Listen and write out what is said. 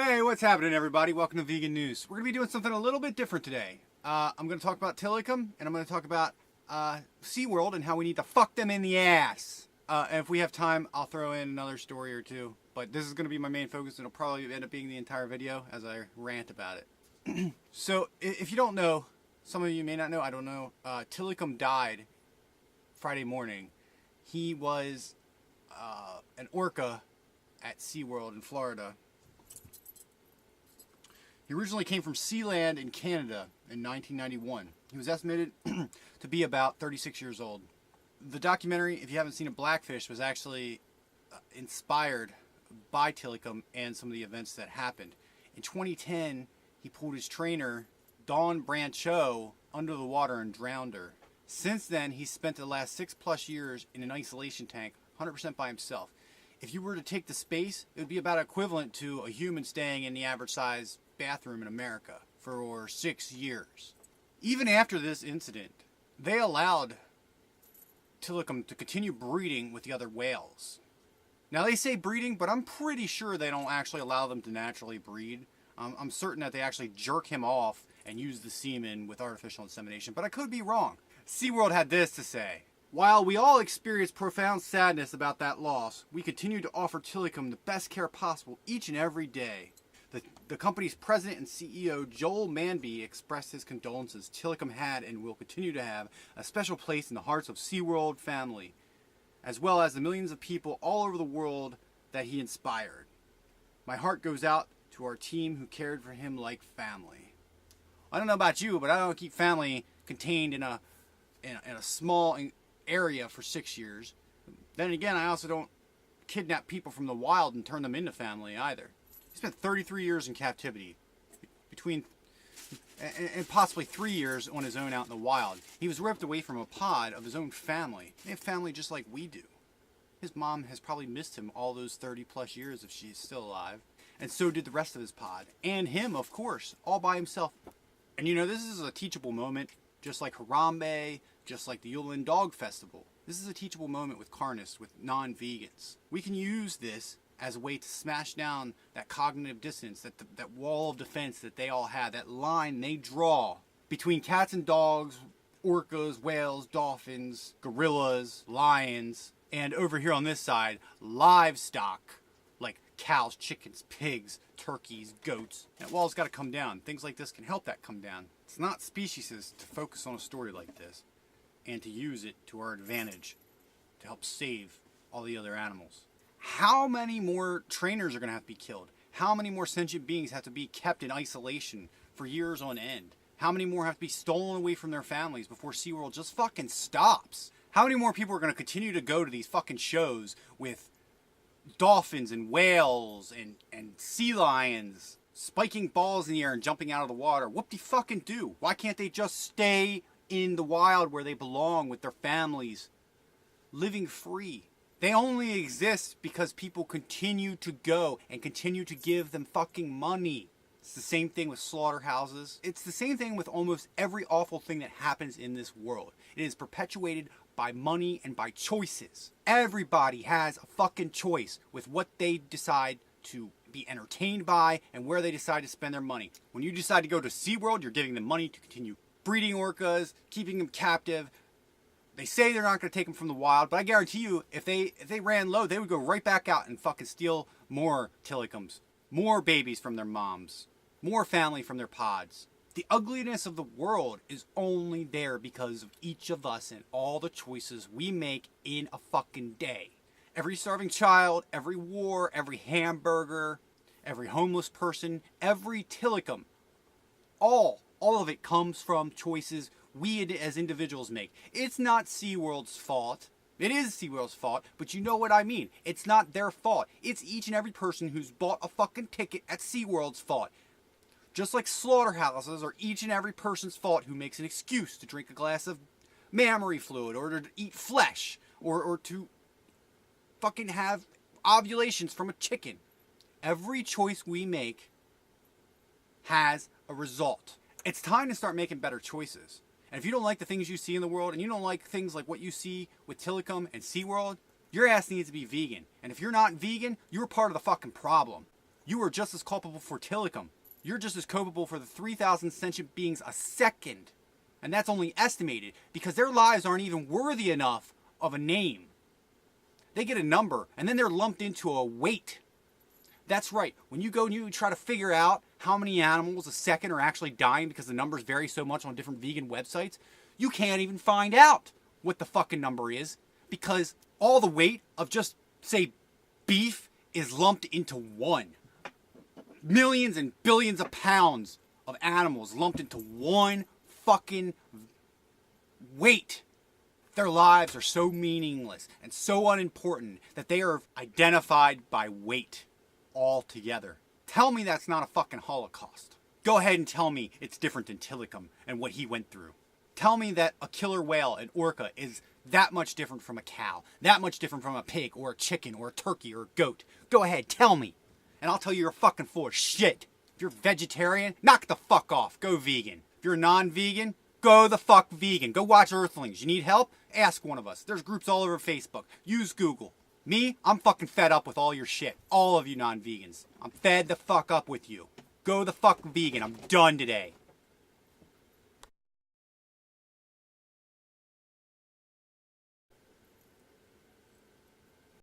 Hey, what's happening, everybody? Welcome to Vegan News. We're going to be doing something a little bit different today. I'm going to talk about Tilikum, and I'm going to talk about Seaworld and how we need to fuck them in the ass. And if we have time, I'll throw in another story or two. But this is going to be my main focus, and it'll probably end up being the entire video as I rant about it. So, if you don't know, some of you may not know, I don't know, Tilikum died Friday morning. He was an orca at Seaworld in Florida. He originally came from Sealand in Canada in 1991. He was estimated to be about 36 years old. The documentary, if you haven't seen it, Blackfish, was actually inspired by Tilikum and some of the events that happened. In 2010, he pulled his trainer, Dawn Brancho, under the water and drowned her. Since then, he's spent the last 6+ years in an isolation tank, 100% by himself. If you were to take the space, it would be about equivalent to a human staying in the average size bathroom in America for 6 years. Even after this incident, they allowed Tilikum to continue breeding with the other whales. Now they say breeding, but I'm pretty sure they don't actually allow them to naturally breed. I'm certain that they actually jerk him off and use the semen with artificial insemination, but I could be wrong. SeaWorld had this to say: "While we all experience profound sadness about that loss, we continue to offer Tilikum the best care possible each and every day." The company's president and CEO, Joel Manby, expressed his condolences. Tilikum had and will continue to have a special place in the hearts of Seaworld family, as well as the millions of people all over the world that he inspired. "My heart goes out to our team who cared for him like family." I don't know about you, but I don't keep family contained in a small area for 6 years. Then again, I also don't kidnap people from the wild and turn them into family either. He spent 33 years in captivity, and possibly 3 years on his own out in the wild. He was ripped away from a pod of his own family. They have family just like we do. His mom has probably missed him all those 30+ years if she's still alive. And so did the rest of his pod. And him, of course, all by himself. And you know, this is a teachable moment, just like Harambe, just like the Yulin Dog Festival. This is a teachable moment with carnists, with non-vegans. We can use this as a way to smash down that cognitive dissonance, that wall of defense that they all have, that line they draw between cats and dogs, orcas, whales, dolphins, gorillas, lions, and over here on this side, livestock, like cows, chickens, pigs, turkeys, goats. That wall's got to come down. Things like this can help that come down. It's not speciesist to focus on a story like this and to use it to our advantage to help save all the other animals. How many more trainers are going to have to be killed? How many more sentient beings have to be kept in isolation for years on end? How many more have to be stolen away from their families before SeaWorld just fucking stops? How many more people are going to continue to go to these fucking shows with dolphins and whales and sea lions spiking balls in the air and jumping out of the water? Whoop-de-fucking-do. Why can't they just stay in the wild where they belong with their families, living free? They only exist because people continue to go and continue to give them fucking money. It's the same thing with slaughterhouses. It's the same thing with almost every awful thing that happens in this world. It is perpetuated by money and by choices. Everybody has a fucking choice with what they decide to be entertained by and where they decide to spend their money. When you decide to go to SeaWorld, you're giving them money to continue breeding orcas, keeping them captive. They say they're not going to take them from the wild, but I guarantee you, if they ran low, they would go right back out and fucking steal more Tilikums, more babies from their moms, more family from their pods. The ugliness of the world is only there because of each of us and all the choices we make in a fucking day. Every starving child, every war, every hamburger, every homeless person, every Tilikum, all of it comes from choices we as individuals make. It's not SeaWorld's fault. It is SeaWorld's fault, but you know what I mean. It's not their fault. It's each and every person who's bought a fucking ticket at SeaWorld's fault. Just like slaughterhouses are each and every person's fault who makes an excuse to drink a glass of mammary fluid or to eat flesh or to fucking have ovulations from a chicken. Every choice we make has a result. It's time to start making better choices. And if you don't like the things you see in the world, and you don't like things like what you see with Tilikum and SeaWorld, your ass needs to be vegan. And if you're not vegan, you're part of the fucking problem. You are just as culpable for Tilikum. You're just as culpable for the 3,000 sentient beings a second. And that's only estimated because their lives aren't even worthy enough of a name. They get a number and then they're lumped into a weight. That's right. When you go and you try to figure out how many animals a second are actually dying because the numbers vary so much on different vegan websites, you can't even find out what the fucking number is because all the weight of just, say, beef is lumped into one. Millions and billions of pounds of animals lumped into one fucking weight. Their lives are so meaningless and so unimportant that they are identified by weight altogether. Tell me that's not a fucking Holocaust. Go ahead and tell me it's different than Tilikum and what he went through. Tell me that a killer whale, an orca, is that much different from a cow, that much different from a pig or a chicken or a turkey or a goat. Go ahead, tell me. And I'll tell you you're fucking full of shit. If you're vegetarian, knock the fuck off. Go vegan. If you're non-vegan, go the fuck vegan. Go watch Earthlings. You need help? Ask one of us. There's groups all over Facebook. Use Google. Me, I'm fucking fed up with all your shit. All of you non-vegans. I'm fed the fuck up with you. Go the fuck vegan. I'm done today.